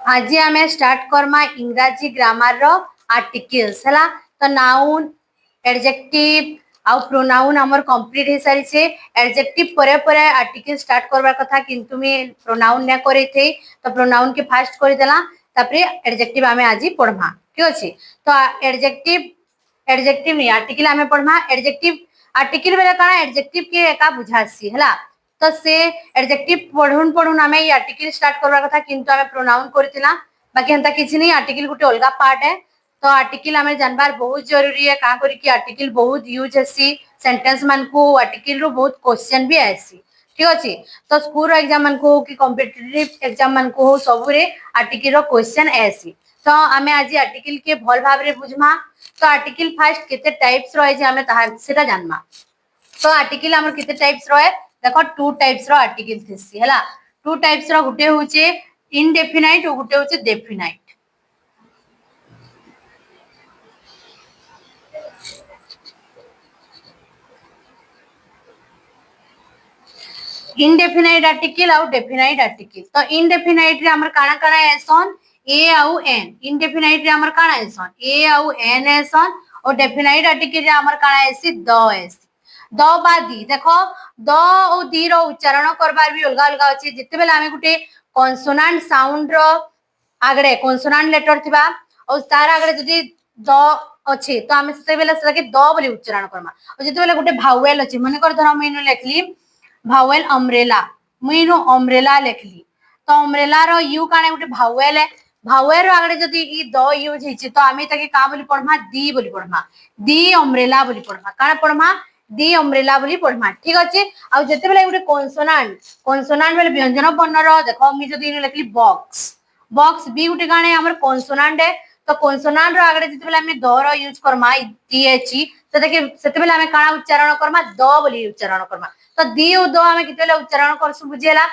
आज आम start Karma इंग्राजी grammar रो articles है तो नाउन एडजेक्टिव आउ प्रोनाउन हमर कंप्लीट हो सारी छे। एडजेक्टिव परे परे आर्टिकल स्टार्ट करबार कथा किंतु मैं प्रोनाउन ने करे थे तो प्रोनाउन के फास्ट कर देला तापरे एडजेक्टिव आमे आज पढ़मा ठीक अछि। तो एडजेक्टिव एडजेक्टिव नहीं आर्टिकल आमे पढ़मा। एडजेक्टिव आर्टिकल बेले काना एडजेक्टिव के एका बुझासी हला तो से एडजेक्टिव पढ़ुन पढ़ुन आमे ये आर्टिकल स्टार्ट करबा कथा किंतु आमे प्रोनाउन करथिला बाकी हंता किछि नहीं। आर्टिकल गुटे अलगा पार्ट है तो आर्टिकल आमे जानबार बहुत जरूरी है का करी कि आर्टिकल बहुत यूज हेसी सेंटेंस मान को आर्टिकल रो बहुत क्वेश्चन भी आसी ठीक अछि। तो स्कूल एग्जाम मान को कि कॉम्पिटिटिव एग्जाम मान को सबरे आर्टिकल रो क्वेश्चन आसी तो आमे आज आर्टिकल के भल भाव रे बुझमा। तो आर्टिकल फास्ट केते टाइप्स रहे जे आमे ताहा सेटा जानमा। तो आर्टिकल हमर केते टाइप्स रहे देखो टू टाइप्स रो आर्टिकल थिसी हला। टू टाइप्स रो गुटे होचे इनडेफिनाइट और गुटे होचे डेफिनाइट। इनडेफिनाइट आर्टिकल और डेफिनाइट आर्टिकल। तो इनडेफिनाइट रे हमर काना काना एसन ए आउ एन। इनडेफिनाइट रे हमर काना एसन ए आउ एन एसन और डेफिनाइट आर्टिकल रे हमर काना एसी द एसी द बा दी। देखो द और दी रो उच्चारण करबार भी अलग अलग अछि। जते बेले आमे गुटे कॉन्सोनेंट साउंड रो आगरे कॉन्सोनेंट लेटर थिबा और तार आगरे जदी द अछि तो आमे सेते बेले सके द बोली उच्चारण करमा। और जते बेले गुटे भावेल अछि माने कर धर मैनु लेखली भावेल अम्ब्रेला मैनु अम्ब्रेला लेखली तो अम्ब्रेला रो यू काने गुटे भावेल है भावेल रो आगरे जदी ई द यूज हिची तो आमे ताके का बोली पढ़मा दी बोली पढ़मा दी अम्ब्रेला बोली पढ़मा काना पढ़मा दी अम्ब्रेला बोली पढ़मा ठीक अछि। आ जते बेले गुटे कॉन्सोनेंट बेले व्यंजन वर्ण रो देखो मी जदी इन लेखली बॉक्स बॉक्स बी गुटे काने हमर कॉन्सोनेंट है तो कॉन्सोनेंट रो आगरे जते बेले हमें द रो यूज करमा टी एच ई तो देखे सेते बेले हमें काना उच्चारण करमा द बोली उच्चारण करमा। तो दी और द हमें किते बेले उच्चारण करसु बुझेला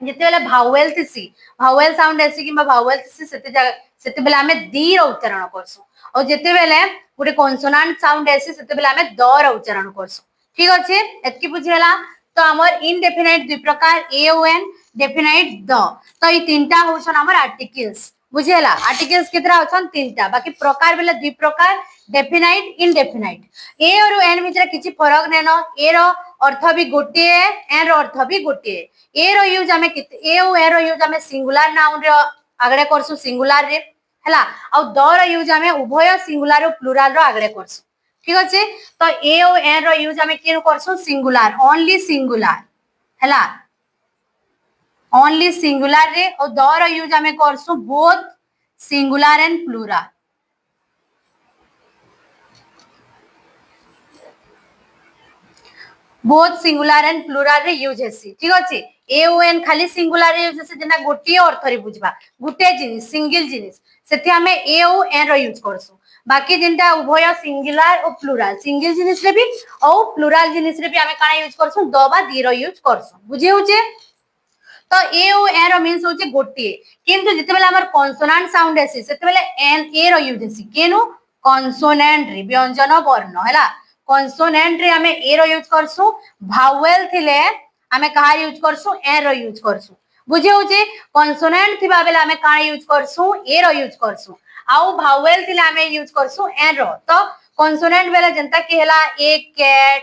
जते बेले भावेल थिसी भावेल साउंड ऐसी कि भावेल थिसी सेते बेले हमें दी रो उच्चारण करसु और जते बेले गुटे कॉन्सोनेंट साउंड ऐसी सेते बेले हमें द रो उच्चारण करसु ठीक अछि। एतकी बुझेला तो हमर इनडेफिनाइट दुई प्रकार ए ओ एन डेफिनाइट द। तो ई तीनटा होछन हमर आर्टिकल्स बुझेला। आर्टिकल्स कितरा होछन तीनटा बाकी प्रकार बेले दुई प्रकार डेफिनाइट इनडेफिनाइट। ए और एन भितर किछि फरक नेनो ए रो अर्थ भी गोटे एन रो अर्थ भी गोटे। ए रो यूज हमें ए और ए रो यूज हमें सिंगुलर नाउन रो आगरे करसु सिंगुलर रे हला और द रो यूज हमें उभय सिंगुलर और प्लुरल रो आगरे करसु ठीक अछि। तो ए और एन रो यूज हमें केनु करसु सिंगुलर ओनली सिंगुलर हला ओनली सिंगुलर रे और द रो यूज हमें करसु both singular and plural both singular and plural रे यूज हेसी ठीक अछि। ए ओ एन खाली सिंगुलर रे यूज हेसी जेना गोटिए अर्थ रे बुझबा गुटे जिनिस सिंगल जिनिस सेठी हमें ए ओ एन रो यूज करसु बाकी जिनटा उभय सिंगुलर और प्लुरल सिंगल जिनिस रे भी और प्लुरल जिनिस रे भी हमें काना यूज करसु द बा दी रो यूज करसु बुझे होचे। तो ए ओ एन रो मीन्स होचे गोटिए किंतु जते बेले हमर कॉन्सोनेंट साउंड हेसी सेते बेले एन ए रो यूज हेसी केनु कॉन्सोनेंट रे व्यंजन वर्ण हला कॉन्सोनेंट रे हमें ए रो यूज करसु भावेल थिले हमें कहा यूज करसु ए रो यूज करसु बुझे होचे। कॉन्सोनेंट थिबा बेले हमें का यूज करसु ए रो यूज करसु आउ भावेल थिले हमें यूज करसु ए रो। तो कॉन्सोनेंट बेले जनता की हला ए कैट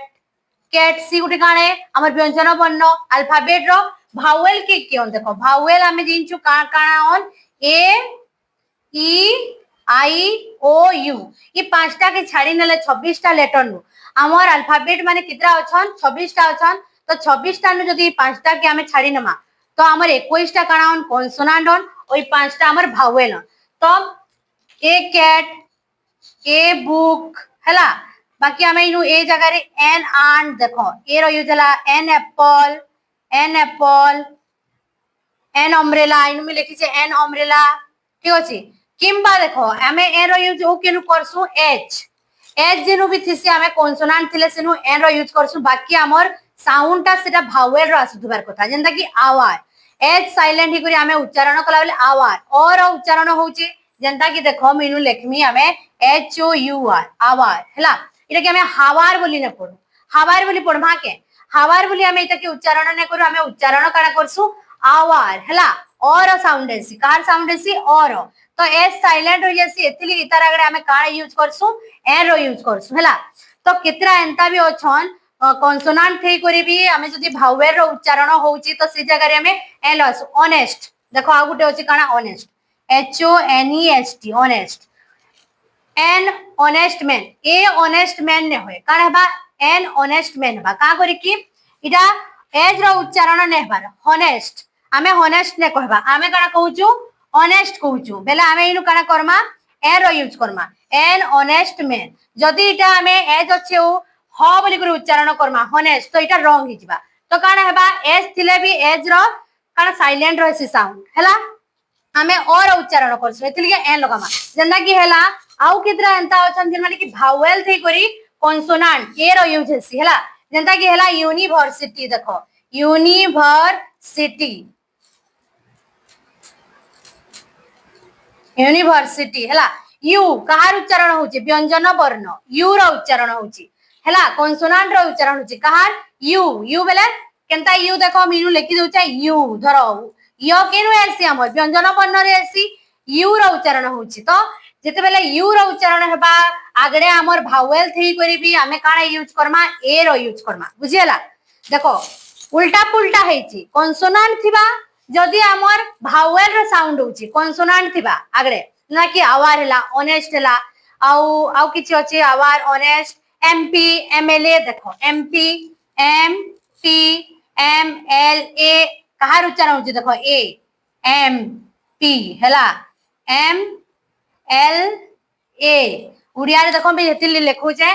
कैट सी गुटे काने हमर व्यंजन वर्ण अल्फाबेट रो भावेल के क्यों देखो भावेल हमें जिनचु का काना on A E I O you ये पांचटा के छाड़ी नेले 26 टा लेटर नु हमर अल्फाबेट माने कितरा अछन 26 टा अछन। तो 26 टा नु जदी पांचटा के हमें छाड़ी नमा तो हमर 21 टा काना ऑन कॉन्सोनेंट ऑन ओई पांचटा हमर भावेल। तो ए कैट ए बुक हला बाकी हमें इनु ए जगह रे एन आंट देखो ए रो यूज हला एन एप्पल एन अम्ब्रेला इनु में लिखी छे एन अम्ब्रेला ठीक अछि। किंबा देखो हमें ए रो यूज ओ केनु करसु एच एच जेनु भी थिसी हमें कॉन्सोनेंट थिले सेनु एन रो यूज करसु बाकी हमर साउंड टा सेटा भावेल रो आसुथबार कथा जेंता कि आवार एच साइलेंट ही करी हमें उच्चारण कला बेले आवार और उच्चारण होउची जेंता कि देखो मीनु लेखमी हमें एच ओ यू आर आवार हला इटा कि हमें हावार बोली न पढु हावार बोली पढमा के हावार बोली हमें इटा कि उच्चारण ने करू हमें उच्चारण काना करसु आवार हला और साउंड ऐसी कार साउंड ऐसी और तो एस साइलेंट हो जैसी एथिली इतार आगे हमें कार यूज करसु एन रो यूज करसु हैला तो कितरा एंता भी अछन कॉन्सोनांट थई करी भी हमें जदी भावेल रो उच्चारण होउची तो से जगह रे हमें एल आसु ऑनेस्ट देखो आ गुटे होची काना honest H O N E S T honest an honest man a honest man ने होय काना बा एन ऑनेस्ट मैन बा का करी कि इडा एज रो उच्चारण ने बार हॉनेस्ट हमें हॉनेस्ट ने कहबा हमें काना कहूचू ऑनेस्ट कहूचू बेला हमें इनु काना करमा ए रो यूज करमा एन ऑनेस्ट मैन जदी इटा हमें एज अच्छे ह बोली कर उच्चारण करमा हॉनेस्ट तो इटा रॉन्ग हि जिबा तो काना हेबा एज थिले भी एज रो काना साइलेंट रहसी साउंड हैला हमें और उच्चारण करसु एतिल के एन लगामा जेंदा की हैला आउ कितरा एंता अछन जिन माने की भावेल थई करी कॉन्सोनांट ए रो यूज हेसी हैला जेंदा की हैला यूनिवर्सिटी देखो यूनिवर्सिटी यूनिवर्सिटी हैला यू कहार उच्चारण होची व्यंजन वर्ण यू रो उच्चारण होची हैला कॉन्सोनांट रो उच्चारण होची कहार यू यू बेले केनता यू देखो मीनू लिखि दउचा यू धरो य केनु एसी हमर व्यंजन वर्ण रे एसी यू रो उच्चारण होची तो जेते बेले यू रो उच्चारण हेबा आगडे हमर भावेल थई करी भी हमें काना यूज करमा ए रो यूज करमा बुझियला देखो उल्टा पुल्टा हेची कॉन्सोनांट थिबा जदी हमर भावेल रो साउंड होची कॉन्सोनांट थिबा आगडे ना कि आवार हैला ऑनेस्ट हैला आउ किछि अछि आवार ऑनेस्ट एमपी एमएलए देखो एमपी एमपी एमएलए कहार उच्चारण होची देखो ए एम पी हैला एम एल ए उड़िया रे देखो बे हेतिली लिखु जे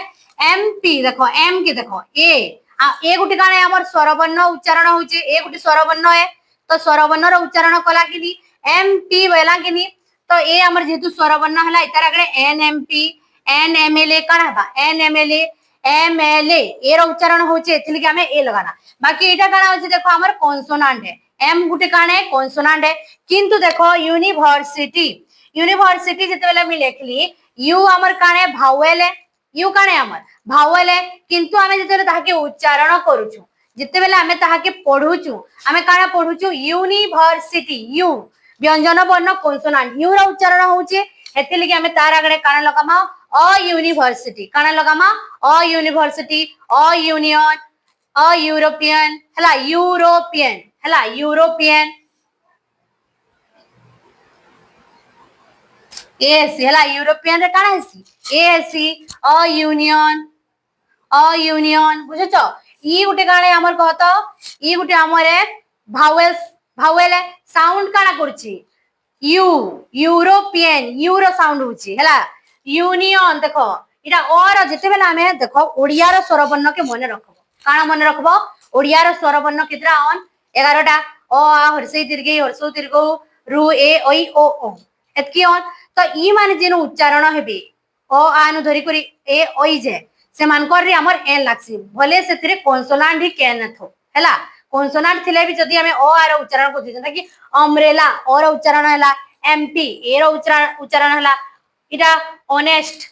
एमपी देखो एम की देखो ए गुटी काने हमर स्वरवर्ण उच्चारण होची ए गुटी स्वरवर्ण है तो स्वरवर्ण रो उच्चारण कला किनी एमपी वेला किनी तो ए हमर जेतु स्वरवर्ण हला इतार आगरे एनएमपी एनएमएलए काना बा एनएमएलए एमएलए ए रो उच्चारण होची एथिल के हमें ए लगाना बाकी एटा काना होची देखो हमर कॉन्सोनांट है एम गुटे काने कॉन्सोनांट है किंतु देखो यूनिवर्सिटी यूनिवर्सिटी जते बेला मी लिखली यू हमर काने भावेल है यू काने हमर भावेल है किंतु हमें जते ताके उच्चारण करूछु जते बेला हमें ताके पढुछु हमें काना पढुछु यूनिवर्सिटी यू व्यंजन वर्ण कॉन्सोनांट यू रो उच्चारण होची एते लगे हमें तार आगरे काना लगामा अ यूनिवर्सिटी काना लगामा a university a union a European हला यूरोपियन हला यूरोपियन एसी हला यूरोपियन रे काना हेसी एसी अ यूनियन बुझछो ई गुटे काने हमर कहतो ई गुटे हमरे भावेल्स भावेल साउंड काना करछि यू यूरोपियन यूरो साउंड होछि हला यूनियन देखो इटा और जते बेला हमें देखो ओडिया रो स्वरवर्ण के मने रखबो काना मने रखबो ओडिया रो स्वरवर्ण कितरा ऑन 11 टा अ आ हरसई दीर्घई हरसो दीर्घ रु ए ओई ओ ओ एतकी ऑन तो ई माने जेनु उच्चारण हेबे अ आ नु धरि करी ए ओई जे से मानकर रे हमर एन लागसी भले सेतरे कॉन्सोनांट ही केन थो हला कॉन्सोनांट थिले भी जदी हमें ओ आ रो उच्चारण को जेता कि अम्ब्रेला और उच्चारण हला एमपी ए रो उच्चारण हला इटा ऑनेस्ट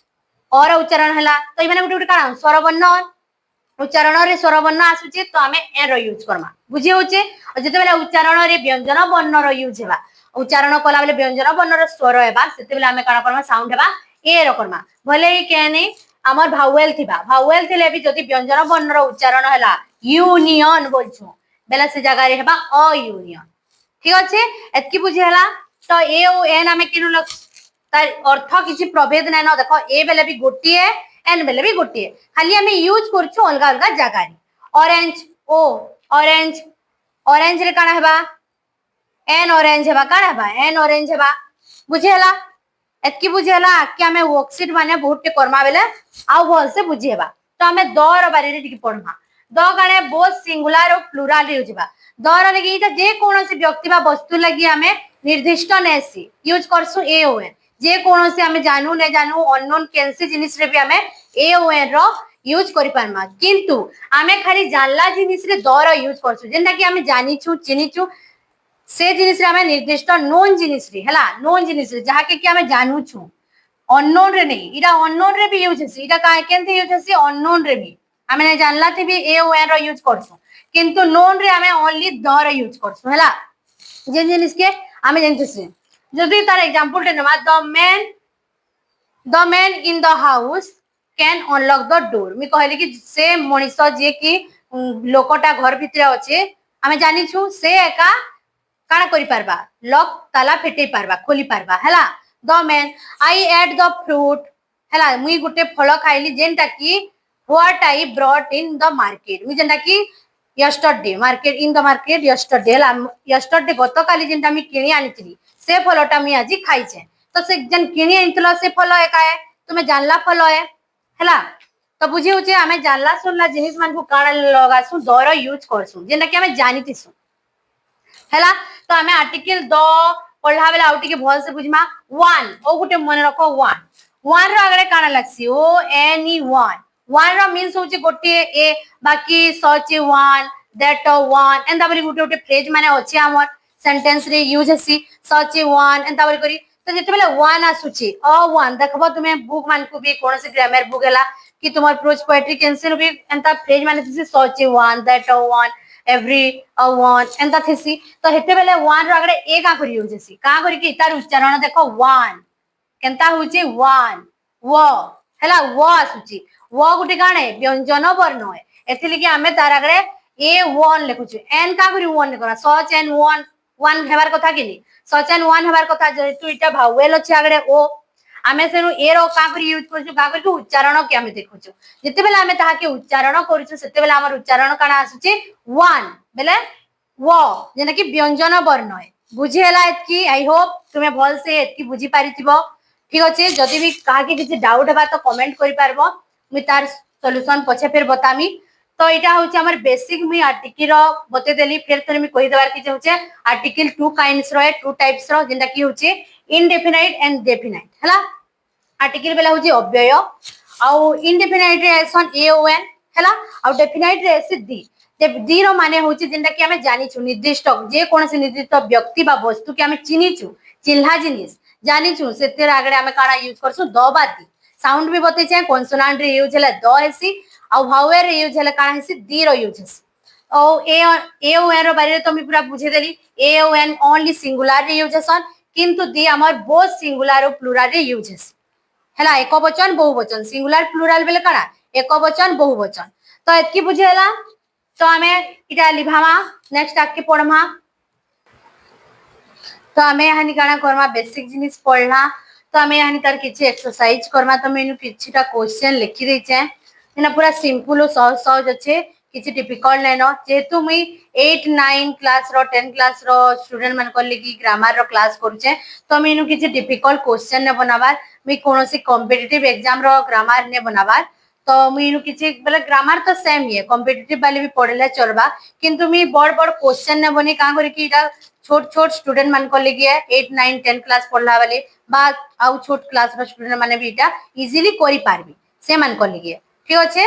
और उच्चारण हला तो ई माने गुटे गुटे काना स्वरवर्ण उच्चारण रे स्वरवर्ण आसुची तो हमें ए रो यूज करमा बुझी होचे और जते बेला उच्चारण रे व्यंजन वर्ण रो यूज हेबा उच्चारण कला बेले व्यंजन वर्ण रो स्वर हेबा सेते बेला हमें काना करमा साउंड हेबा ए रो करमा भले ही केने हमर भावेल थिबा भावेल थिले भी जदी व्यंजन वर्ण रो उच्चारण हला यूनियन बोलछु बेला से जगह रे हेबा अ यूनियन ठीक अछि एतकी बुझी हला तो ए ओ एन हमें किनु लग तार अर्थ किछि प्रभेद नै न देखो ए बेले भी गोटिए एन बेले भी गोटिए खाली हमें यूज करछु अलगा अलगा जगह रे ऑरेंज ओ ऑरेंज ऑरेंज रे काना हेबा एन ऑरेंज हेबा काना हेबा एन ऑरेंज हेबा बुझी हला एतकी बुझी हला कि हमें वर्कशीट माने बहुत टे करमा बेले आ भल से बुझी हेबा तो हमें द रो बारे रे टिक पढमा द गाने बोथ सिंगुलर और प्लुरल यूज बा द रो लगी इटा जे कोनोसी व्यक्ति बा वस्तु लगी हमें निर्दिष्ट नेसी यूज करसु ए ओ एन जे कोनोसी हमें जानू ने जानू अननोन केनसी जिनिस रे भी हमें ए ओ एन रो यूज करि पारमा किंतु हमें खाली जानला जिनिस रे द रो यूज करसु जेंदा कि हमें जानी छु चिनी छु से जिनिस रे हमें निर्दिष्ट नोन जिनिस रे हला नोन जिनिस रे जहा के कि हमें जानू छु अननोन रे नहीं इटा अननोन रे भी यूज हेसी इटा का केनते यूज हेसी अननोन रे भी हमें जानला थी भी ए ओ एन रो यूज करसु किंतु नोन रे हमें ओनली द रो यूज करसु हला जे जिनिस के आमे जानते जदि तार एग्जांपल टे नमा the man in the house can unlock the door मी कहली कि से मनीष जे कि लोकटा घर भितर अच्छे आमे जानी छु से एका काना करि पारबा लॉक ताला फेटे पारबा खोली पारबा हैला the man I at the fruit हैला मुई गुटे फल खाइली जेनटा कि what I brought in the market मुई जेनटा कि yesterday market in the market yesterday हैला यस्टरडे गत काली जेनटा मी किनी आनिथिली से फलटा मी आज खाइछे तो से जन किनी आनिथिलो से फल एका है तुमे जानला फल है हैला तो बुझी होचे आमे जानला सुनला जिनिस मान को काना लगासु दर यूज करसु जेना कि आमे जानितिसु हैला तो आमे आर्टिकल द पढ़ला बेला आउटी के भल से बुझमा वन ओ गुटे मन रखो वन वन रो आगरे काना लागसी O N E one one रो मीन्स होचे गोटे ए बाकी सच वन दैट वन एंदा बली गुटे गुटे फ्रेज माने अछि हमर सेंटेंस रे यूज हसी सच वन एंदा बली करी तो जेते बेले वन आसुची अ वन देखबो तुमे बुक मान को भी कोन से ग्रामर बुक हैला कि तुमर प्रोज पोएट्री कैंसिल भी एंता फ्रेज माने थिसी such one that one every one एंता थिसी तो हेते बेले वन रो आगरे ए का करी यूज हसी का करी कि तार उच्चारण देखो वन केनता होची वन व हैला व आसुची व गुटे काणे व्यंजन वर्ण है एथिले कि हमें तार आगरे ए वन लिखुछु एन का करी वन लिखना सच एन वन वन हेबार कथा किनी सच एन वन हेबार कथा जेतु इटा भावेल अछि आगरे ओ आमे सेनु ए रो का करी यूज करछु का करी उच्चारण के हमें देखुछु जते बेले हमें ताहा के उच्चारण करछु सेते बेले हमर उच्चारण काना आसुची वन बेले व जेना कि व्यंजन वर्ण है बुझी हैला एतकी आई होप तुमे भल से एतकी बुझी पारिथिबो ठीक अछि जदि भी काहा के किछि डाउट हेबा तो कमेंट करि पारबो मी तार सॉल्यूशन पछे फिर बतामी तो इटा होचे हमर बेसिक मी आर्टिकल रो बते देली फिर तने मी कहि देबार कि होचे आर्टिकल टू काइंड्स रो टू टाइप्स रो जेंटा कि होचे इनडेफिनाइट एंड डेफिनाइट हला आर्टिकल बेला होचे अव्यय आउ इनडेफिनाइट रे एसन ए ओ एन हला आउ डेफिनाइट रे एसे दी दी रो माने होचे जेंटा कि हमें जानि छु निर्दिष्ट जे कोन से निर्दिष्ट व्यक्ति बा वस्तु के हमें चिनि छु चिल्हा जिनिस जानि छु सेते आगरे हमें काना यूज करसु द बा दी साउंड भी बते छै कॉन्सोनेंट रे यूज हैला द हेसी आ भावेल रे यूज हैला काना हेसी दी रो यूज हेसी ओ ए ओ एन रो बारे तो मी पूरा बुझे देली ए ओ एन ओनली सिंगुलर रे यूज हेसन किंतु दी हमर बोथ सिंगुलर और प्लुरल रे यूज हेसी हैला एक वचन बहुवचन सिंगुलर प्लुरल बेले काना एक वचन बहुवचन तो एतकी बुझे हैला तो हमें इटा लिभामा नेक्स्ट आके पढ़मा तो हमें हानि काना करमा बेसिक जिनिस पढ़ना तो हमें हानि तार किछि एक्सरसाइज करमा तो मेनु किछिटा क्वेश्चन लिखि दै छै एना पूरा सिंपल और सहज सहज अच्छे किछि डिफिकल्ट नै न जेतु मी 8 9 क्लास रो 10 क्लास रो स्टूडेंट मन कोली कि ग्रामर रो क्लास करू छै तो मेनु किछि डिफिकल्ट क्वेश्चन ने बनाबार मी कोनोसी कॉम्पिटिटिव एग्जाम रो ग्रामर ने बनाबार तो मीनु किछि बेले ग्रामर तो सेम ही है कॉम्पिटिटिव वाले भी पढ़ले चलबा किंतु मी बड़ बड़ क्वेश्चन ने बनी का करी कि इटा छोट छोट स्टूडेंट मन को लगी है 8 9 10 क्लास पढ़ला वाले बा आउ छोट क्लास रो स्टूडेंट माने भी इटा इजीली करि पारबी से मन को लगी है ठीक अछि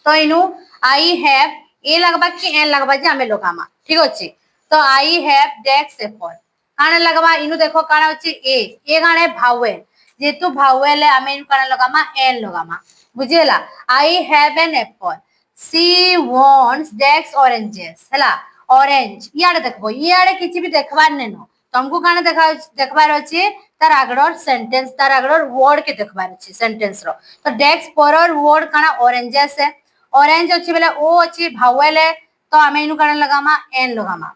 तो इनु आई हैव ए लगबा कि एन लगबा जे हमें लोकामा ठीक अछि तो आई हैव डेस्क एप्पल काने लगबा इनु देखो काना अछि ए गाने भावेल जेतु भावेल है हमें इनु काना लगामा एन लगामा बुझेला I have an apple C wants desk oranges हैला ऑरेंज याडे देखबो याडे किछि भी देखबार नेनो तुमको काने देखबार अछि तार आगडर सेंटेंस तार आगडर वर्ड के देखबार अछि सेंटेंस रो तो डेस्क परर वर्ड काना ऑरेंजेस है ऑरेंज अछि बेले ओ अछि भावेल है तो हमें इनु काना लगामा एन लगामा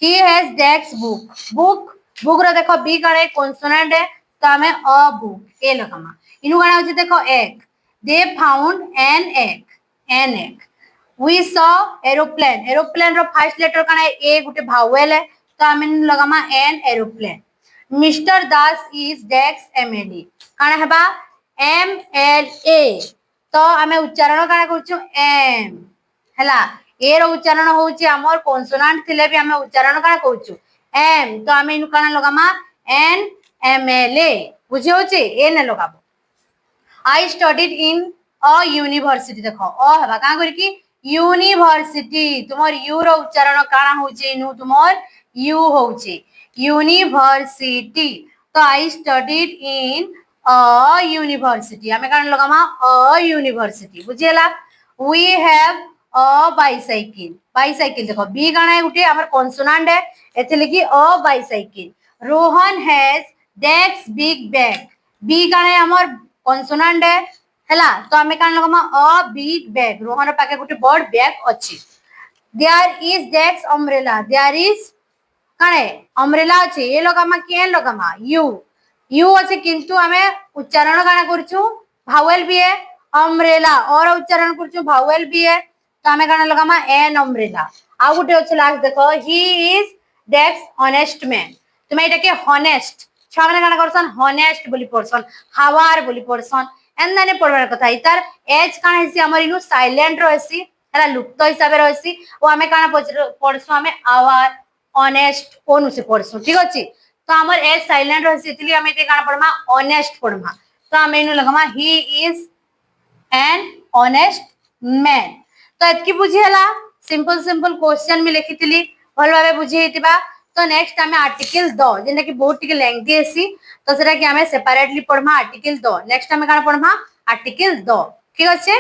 he has desk book book book रो देखो बी काने कॉन्सोनेंट है तो हमें अ बुक ए लगामा इनु काना अछि देखो एक they found an egg we saw aeroplane aeroplane रो फर्स्ट लेटर काना ए गुटे भावेल है तो हमें लगामा an aeroplane mister Das is डेक्स एमएलए काना हेबा एम एल ए तो हमें उच्चारण काना करछु एम हैला ए रो उच्चारण होउची हमर कॉन्सोनेंट थिले भी हमें उच्चारण काना करछु एम तो हमें इनु काना लगामा एन एम एल ए बुझे होची ए ने लगाबो I studied in a university देखो ओ हबा का करी कि यूनिवर्सिटी तुमर यू रो उच्चारण काना होचे इनु तुमर यू होचे यूनिवर्सिटी तो I studied in a university हमें कान लगामा a university बुझेला we have a bicycle bicycle देखो बी काना है गुटे हमर कॉन्सोनेंट है एथे लिखी a bicycle Rohan has desk big bag बी काना है हमर कॉन्सोनेंट है हैला तो हमें काना लगमा अ बिग बैग रोहन पाके गुटे बड़ बैग अछि there is desk umbrella there is काने अम्ब्रेला अछि ए लगामा केन लगामा यू अछि किंतु हमें उच्चारण काना करछु भावेल भी है अम्ब्रेला और उच्चारण करछु भावेल भी है तो हमें काना लगामा एन अम्ब्रेला आ गुटे अछि लास्ट देखो he is that's honest man तुम एटा के हॉनेस्ट छा माने काना करसन हॉनेस्ट बोली पड़सन हावार बोली पड़सन एंदा ने पड़वार कथा इतार एज काना हेसी हमर इनु साइलेंट रहसी हला लुप्त हिसाब रहसी ओ हमें काना पड़सु हमें आवार ऑनेस्ट कोन से पड़सु ठीक अछि तो हमर एज साइलेंट रहसी इतली हमें ते काना पड़मा ऑनेस्ट पड़मा तो हमें इनु Lagma he is an honest man तो एतकी बुझी हला सिंपल सिंपल क्वेश्चन में लिखितली भल भाबे बुझी हेतिबा तो नेक्स्ट हमें आर्टिकल द जेना कि बहुत टिके लेंथी हेसी तो सेटा कि हमें सेपरेटली पढ़मा आर्टिकल द नेक्स्ट हमें काना पढ़मा आर्टिकल द ठीक अछि।